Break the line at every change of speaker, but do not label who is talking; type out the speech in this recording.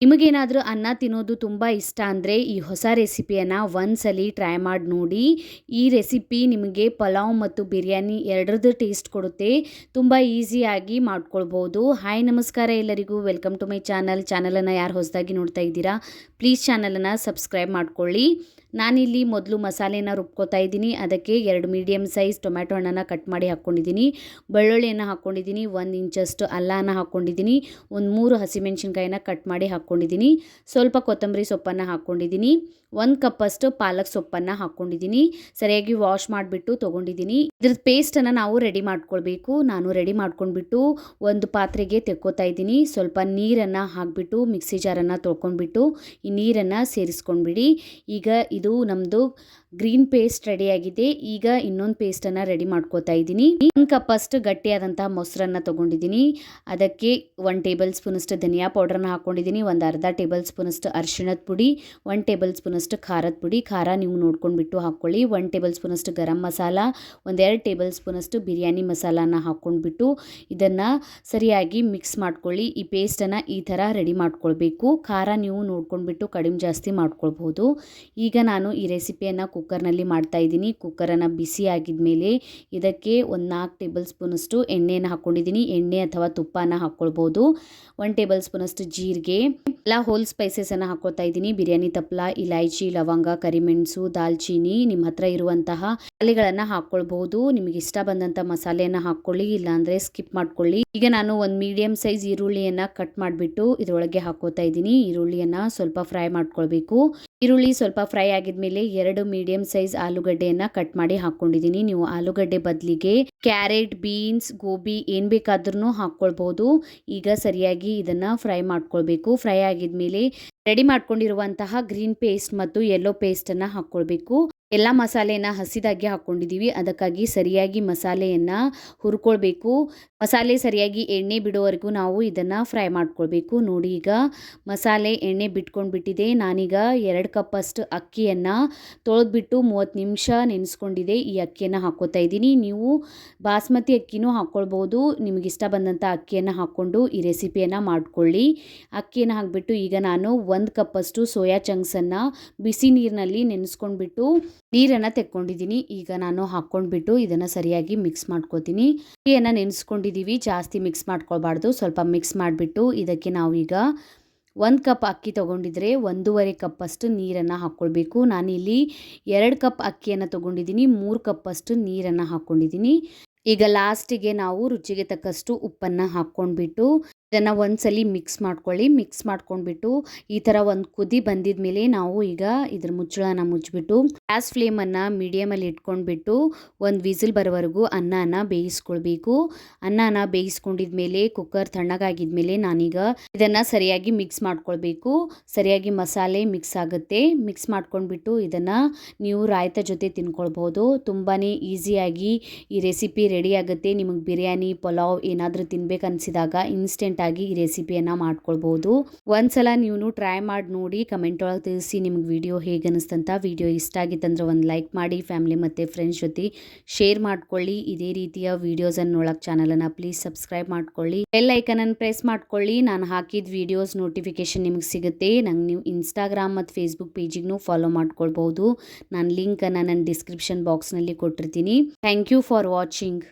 ನಿಮಗೇನಾದರೂ ಅನ್ನ ತಿನ್ನೋದು ತುಂಬ ಇಷ್ಟ ಅಂದರೆ ಈ ಹೊಸ ರೆಸಿಪಿಯನ್ನು ಒಂದ್ಸಲಿ ಟ್ರೈ ಮಾಡಿ ನೋಡಿ. ಈ ರೆಸಿಪಿ ನಿಮಗೆ ಪಲಾವ್ ಮತ್ತು ಬಿರಿಯಾನಿ ಎರಡರದ್ದು ಟೇಸ್ಟ್ ಕೊಡುತ್ತೆ. ತುಂಬ ಈಸಿಯಾಗಿ ಮಾಡ್ಕೊಳ್ಬೋದು. ಹಾಯ್ ನಮಸ್ಕಾರ ಎಲ್ಲರಿಗೂ, ವೆಲ್ಕಮ್ ಟು ಮೈ ಚಾನಲನ್ನು ಯಾರು ಹೊಸದಾಗಿ ನೋಡ್ತಾ ಇದ್ದೀರಾ ಪ್ಲೀಸ್ ಚಾನಲನ್ನು ಸಬ್ಸ್ಕ್ರೈಬ್ ಮಾಡ್ಕೊಳ್ಳಿ. ನಾನಿಲ್ಲಿ ಮೊದಲು ಮಸಾಲೆನ ರುಬ್ಕೋತಾ ಇದ್ದೀನಿ. ಅದಕ್ಕೆ 2 ಮೀಡಿಯಮ್ ಸೈಜ್ ಟೊಮ್ಯಾಟೊ ಹಣ್ಣನ್ನು ಕಟ್ ಮಾಡಿ ಹಾಕ್ಕೊಂಡಿದ್ದೀನಿ, ಬೆಳ್ಳುಳ್ಳಿಯನ್ನು ಹಾಕ್ಕೊಂಡಿದ್ದೀನಿ, 1 ಇಂಚಷ್ಟು ಅಲ್ಲನ ಹಾಕ್ಕೊಂಡಿದ್ದೀನಿ, ಒಂದು 3 ಹಸಿಮೆಣಸಿನ್ಕಾಯಿನ ಕಟ್ ಮಾಡಿ ಹಾಕ್ಕೊಂಡಿದ್ದೀನಿ, ಸ್ವಲ್ಪ ಕೊತ್ತಂಬರಿ ಸೊಪ್ಪನ್ನು ಹಾಕ್ಕೊಂಡಿದ್ದೀನಿ, 1 ಕಪ್ಪಷ್ಟು ಪಾಲಕ್ ಸೊಪ್ಪನ್ನು ಹಾಕ್ಕೊಂಡಿದ್ದೀನಿ. ಸರಿಯಾಗಿ ವಾಶ್ ಮಾಡಿಬಿಟ್ಟು ತೊಗೊಂಡಿದ್ದೀನಿ. ಇದ್ರದ್ದು ಪೇಸ್ಟನ್ನು ನಾವು ರೆಡಿ ಮಾಡ್ಕೊಳ್ಬೇಕು. ನಾನು ರೆಡಿ ಮಾಡ್ಕೊಂಡ್ಬಿಟ್ಟು ಒಂದು ಪಾತ್ರೆಗೆ ತೆಕ್ಕೋತಾ ಇದ್ದೀನಿ. ಸ್ವಲ್ಪ ನೀರನ್ನು ಹಾಕಿಬಿಟ್ಟು ಮಿಕ್ಸಿ ಜಾರನ್ನು ತೊಳ್ಕೊಂಡ್ಬಿಟ್ಟು ಈ ನೀರನ್ನು ಸೇರಿಸ್ಕೊಂಡ್ಬಿಡಿ. ಈಗ ಇದು ನಮ್ಮದು ಗ್ರೀನ್ ಪೇಸ್ಟ್ ರೆಡಿಯಾಗಿದೆ. ಈಗ ಇನ್ನೊಂದು ಪೇಸ್ಟನ್ನು ರೆಡಿ ಮಾಡ್ಕೋತಾ ಇದ್ದೀನಿ. 1 ಕಪ್ಪಷ್ಟು ಗಟ್ಟಿಯಾದಂತಹ ಮೊಸರನ್ನು ತೊಗೊಂಡಿದ್ದೀನಿ. ಅದಕ್ಕೆ 1 ಟೇಬಲ್ ಸ್ಪೂನಷ್ಟು ಧನಿಯಾ ಪೌಡ್ರನ್ನ ಹಾಕ್ಕೊಂಡಿದ್ದೀನಿ, ಒಂದು ಅರ್ಧ ಟೇಬಲ್ ಸ್ಪೂನಷ್ಟು ಅರಿಶಿಣದ ಪುಡಿ, 1 ಟೇಬಲ್ ಸ್ಪೂನಷ್ಟು ಖಾರದ ಪುಡಿ, ಖಾರ ನೀವು ನೋಡ್ಕೊಂಡ್ಬಿಟ್ಟು ಹಾಕ್ಕೊಳ್ಳಿ, 1 ಟೇಬಲ್ ಸ್ಪೂನಷ್ಟು ಗರಂ ಮಸಾಲ, 1-2 ಟೇಬಲ್ ಸ್ಪೂನಷ್ಟು ಬಿರಿಯಾನಿ ಮಸಾಲಾನ ಹಾಕ್ಕೊಂಡ್ಬಿಟ್ಟು ಇದನ್ನು ಸರಿಯಾಗಿ ಮಿಕ್ಸ್ ಮಾಡ್ಕೊಳ್ಳಿ. ಈ ಪೇಸ್ಟನ್ನು ಈ ಥರ ರೆಡಿ ಮಾಡ್ಕೊಳ್ಬೇಕು. ಖಾರ ನೀವು ನೋಡ್ಕೊಂಡ್ಬಿಟ್ಟು ಕಡಿಮೆ ಜಾಸ್ತಿ ಮಾಡ್ಕೊಳ್ಬೋದು. ಈಗ ನಾನು ಈ ರೆಸಿಪಿಯನ್ನು ಕುಕ್ಕರ್ನಲ್ಲಿ ಮಾಡ್ತಾ ಇದ್ದೀನಿ. ಕುಕ್ಕರನ್ನು ಬಿಸಿ ಆಗಿದ ಮೇಲೆ ಇದಕ್ಕೆ ಒಂದು 4 ಟೇಬಲ್ ಸ್ಪೂನಷ್ಟು ಎಣ್ಣೆಯನ್ನು ಹಾಕ್ಕೊಂಡಿದ್ದೀನಿ. ಎಣ್ಣೆ ಅಥವಾ ತುಪ್ಪನ ಹಾಕ್ಕೊಳ್ಬೋದು. 1 ಟೇಬಲ್ ಸ್ಪೂನಷ್ಟು ಜೀರಿಗೆ, ಎಲ್ಲ ಹೋಲ್ ಸ್ಪೈಸಸನ್ನು ಹಾಕ್ಕೊಳ್ತಾ ಇದ್ದೀನಿ. ಬಿರಿಯಾನಿ ತಪ್ಪಲ, ಇಲೈಚಿ, ಲವಂಗ, ಕರಿಮೆಣಸು, ದಾಲ್ಚೀನಿ, ನಿಮ್ಮ ಹತ್ರ ಇರುವಂತಹ ಮಸಾಲೆಗಳನ್ನು ಹಾಕ್ಕೊಳ್ಬಹುದು. ನಿಮಗೆ ಇಷ್ಟ ಬಂದಂಥ ಮಸಾಲೆಯನ್ನು ಹಾಕ್ಕೊಳ್ಳಿ, ಇಲ್ಲಾಂದರೆ ಸ್ಕಿಪ್ ಮಾಡ್ಕೊಳ್ಳಿ. ಈಗ ನಾನು ಒಂದು ಮೀಡಿಯಮ್ ಸೈಜ್ ಈರುಳ್ಳಿಯನ್ನು ಕಟ್ ಮಾಡಿಬಿಟ್ಟು ಇದರೊಳಗೆ ಹಾಕ್ಕೋತಾ ಇದ್ದೀನಿ. ಈರುಳ್ಳಿಯನ್ನು ಸ್ವಲ್ಪ ಫ್ರೈ ಮಾಡ್ಕೊಳ್ಬೇಕು. ಈರುಳ್ಳಿ ಸ್ವಲ್ಪ ಫ್ರೈ ಆಗಿದ್ಮೇಲೆ 2 ಮೀಡಿಯಮ್ ಸೈಜ್ ಆಲೂಗಡ್ಡೆಯನ್ನು ಕಟ್ ಮಾಡಿ ಹಾಕ್ಕೊಂಡಿದ್ದೀನಿ. ನೀವು ಆಲೂಗಡ್ಡೆ ಬದಲಿಗೆ ಕ್ಯಾರೆಟ್, ಬೀನ್ಸ್, ಗೋಬಿ ಏನು ಬೇಕಾದ್ರೂ ಹಾಕ್ಕೊಳ್ಬೋದು. ಈಗ ಸರಿಯಾಗಿ ಇದನ್ನು ಫ್ರೈ ಮಾಡ್ಕೊಳ್ಬೇಕು. ಫ್ರೈ ಆಗಿದ್ಮೇಲೆ ರೆಡಿ ಮಾಡ್ಕೊಂಡಿರುವಂತಹ ಗ್ರೀನ್ ಪೇಸ್ಟ್ ಮತ್ತು ಯೆಲ್ಲೋ ಪೇಸ್ಟನ್ನು ಹಾಕ್ಕೊಳ್ಬೇಕು. ಎಲ್ಲ ಮಸಾಲೆಯನ್ನು ಹಸಿದಾಗಿ ಹಾಕ್ಕೊಂಡಿದ್ದೀವಿ, ಅದಕ್ಕಾಗಿ ಸರಿಯಾಗಿ ಮಸಾಲೆಯನ್ನು ಹುರ್ಕೊಳ್ಬೇಕು. ಮಸಾಲೆ ಸರಿಯಾಗಿ ಎಣ್ಣೆ ಬಿಡೋವರೆಗೂ ನಾವು ಇದನ್ನು ಫ್ರೈ ಮಾಡ್ಕೊಳ್ಬೇಕು. ನೋಡಿ, ಈಗ ಮಸಾಲೆ ಎಣ್ಣೆ ಬಿಟ್ಕೊಂಡ್ಬಿಟ್ಟಿದೆ. ನಾನೀಗ 2 ಕಪ್ಪಷ್ಟು ಅಕ್ಕಿಯನ್ನು ತೊಳೆದ್ಬಿಟ್ಟು 30 ನಿಮಿಷ ನೆನೆಸ್ಕೊಂಡಿದೆ. ಈ ಅಕ್ಕಿಯನ್ನು ಹಾಕ್ಕೋತಾ ಇದ್ದೀನಿ. ನೀವು ಬಾಸ್ಮತಿ ಅಕ್ಕಿನೂ ಹಾಕ್ಕೊಳ್ಬೋದು. ನಿಮಗೆ ಇಷ್ಟ ಬಂದಂಥ ಅಕ್ಕಿಯನ್ನು ಹಾಕ್ಕೊಂಡು ಈ ರೆಸಿಪಿಯನ್ನು ಮಾಡ್ಕೊಳ್ಳಿ. ಅಕ್ಕಿಯನ್ನು ಹಾಕಿಬಿಟ್ಟು ಈಗ ನಾನು 1 ಕಪ್ಪಷ್ಟು ಸೋಯಾ ಚಂಕ್ಸನ್ನು ಬಿಸಿ ನೀರಿನಲ್ಲಿ ನೆನೆಸ್ಕೊಂಡ್ಬಿಟ್ಟು ನೀರನ್ನು ತೆಕ್ಕೊಂಡಿದ್ದೀನಿ. ಈಗ ನಾನು ಹಾಕ್ಕೊಂಡ್ಬಿಟ್ಟು ಇದನ್ನು ಸರಿಯಾಗಿ ಮಿಕ್ಸ್ ಮಾಡ್ಕೋತೀನಿ. ಅಕ್ಕಿಯನ್ನು ನೆನೆಸ್ಕೊಂಡಿದ್ದೀವಿ, ಜಾಸ್ತಿ ಮಿಕ್ಸ್ ಮಾಡ್ಕೊಳ್ಬಾರ್ದು. ಸ್ವಲ್ಪ ಮಿಕ್ಸ್ ಮಾಡಿಬಿಟ್ಟು ಇದಕ್ಕೆ ನಾವೀಗ 1 ಕಪ್ ಅಕ್ಕಿ ತೊಗೊಂಡಿದ್ರೆ 1.5 ಕಪ್ಪಷ್ಟು ನೀರನ್ನು ಹಾಕ್ಕೊಳ್ಬೇಕು. ನಾನಿಲ್ಲಿ 2 ಕಪ್ ಅಕ್ಕಿಯನ್ನು ತೊಗೊಂಡಿದ್ದೀನಿ, 3 ಕಪ್ಪಷ್ಟು ನೀರನ್ನು ಹಾಕ್ಕೊಂಡಿದ್ದೀನಿ. ಈಗ ಲಾಸ್ಟಿಗೆ ನಾವು ರುಚಿಗೆ ತಕ್ಕಷ್ಟು ಉಪ್ಪನ್ನು ಹಾಕ್ಕೊಂಡ್ಬಿಟ್ಟು ಇದನ್ನು ಒಂದ್ಸಲಿ ಮಿಕ್ಸ್ ಮಾಡ್ಕೊಳ್ಳಿ. ಮಿಕ್ಸ್ ಮಾಡ್ಕೊಂಡ್ಬಿಟ್ಟು ಈ ಥರ ಒಂದು ಕುದಿ ಬಂದಿದ ಮೇಲೆ ನಾವು ಈಗ ಇದ್ರ ಮುಚ್ಚಳನ ಮುಚ್ಚಿಬಿಟ್ಟು ಗ್ಯಾಸ್ ಫ್ಲೇಮನ್ನು ಮೀಡಿಯಮಲ್ಲಿ ಇಟ್ಕೊಂಡ್ಬಿಟ್ಟು ಒಂದು ವಿಸಿಲ್ ಬರೋವರೆಗೂ ಅನ್ನನ ಬೇಯಿಸ್ಕೊಳ್ಬೇಕು. ಅನ್ನನ ಬೇಯಿಸ್ಕೊಂಡಿದ ಮೇಲೆ ಕುಕ್ಕರ್ ತಣ್ಣಗಾಗಿದ್ಮೇಲೆ ನಾನೀಗ ಇದನ್ನು ಸರಿಯಾಗಿ ಮಿಕ್ಸ್ ಮಾಡ್ಕೊಳ್ಬೇಕು. ಸರಿಯಾಗಿ ಮಸಾಲೆ ಮಿಕ್ಸ್ ಆಗುತ್ತೆ. ಮಿಕ್ಸ್ ಮಾಡ್ಕೊಂಡ್ಬಿಟ್ಟು ಇದನ್ನು ನೀವು ರಾಯ್ತ ಜೊತೆ ತಿನ್ಕೊಳ್ಬೋದು. ತುಂಬಾ ಈಸಿಯಾಗಿ ಈ ರೆಸಿಪಿ ರೆಡಿ ಆಗುತ್ತೆ. ನಿಮಗೆ ಬಿರಿಯಾನಿ, ಪಲಾವ್ ಏನಾದರೂ ತಿನ್ಬೇಕು ಅನಿಸಿದಾಗ ಇನ್ಸ್ಟೆಂಟ್ ಆಗಿ ಈ ರೆಸಿಪಿಯನ್ನು ಮಾಡ್ಕೊಳ್ಬೋದು. ಒಂದ್ಸಲ ನೀವು ಟ್ರೈ ಮಾಡಿ ನೋಡಿ, ಕಮೆಂಟ್ ಒಳಗೆ ತಿಳಿಸಿ ನಿಮ್ಗೆ ವಿಡಿಯೋ ಹೇಗೆ ಅನಿಸ್ತಂತ. ವಿಡಿಯೋ ಇಷ್ಟ ಆಗಿತ್ತಂದ್ರೆ ಒಂದು ಲೈಕ್ ಮಾಡಿ, ಫ್ಯಾಮಿಲಿ ಮತ್ತು ಫ್ರೆಂಡ್ಸ್ ಜೊತೆ ಶೇರ್ ಮಾಡ್ಕೊಳ್ಳಿ. ಇದೇ ರೀತಿಯ ವಿಡಿಯೋಸನ್ನು ನೋಡೋಕ್ಕೆ ಚಾನಲನ್ನು ಪ್ಲೀಸ್ ಸಬ್ಸ್ಕ್ರೈಬ್ ಮಾಡ್ಕೊಳ್ಳಿ. ಬೆಲ್ ಐಕನನ್ನು ಪ್ರೆಸ್ ಮಾಡ್ಕೊಳ್ಳಿ. ನಾನು ಹಾಕಿದ ವಿಡಿಯೋಸ್ ನೋಟಿಫಿಕೇಶನ್ ನಿಮಗೆ ಸಿಗುತ್ತೆ. ನಂಗೆ ನೀವು ಇನ್ಸ್ಟಾಗ್ರಾಮ್ ಮತ್ತು ಫೇಸ್ಬುಕ್ ಪೇಜಿಗೂ ಫಾಲೋ ಮಾಡ್ಕೊಳ್ಬೋದು. ನಾನು ಲಿಂಕನ್ನು ನನ್ನ ಡಿಸ್ಕ್ರಿಪ್ಷನ್ ಬಾಕ್ಸ್ನಲ್ಲಿ ಕೊಟ್ಟಿರ್ತೀನಿ. Thank you for watching.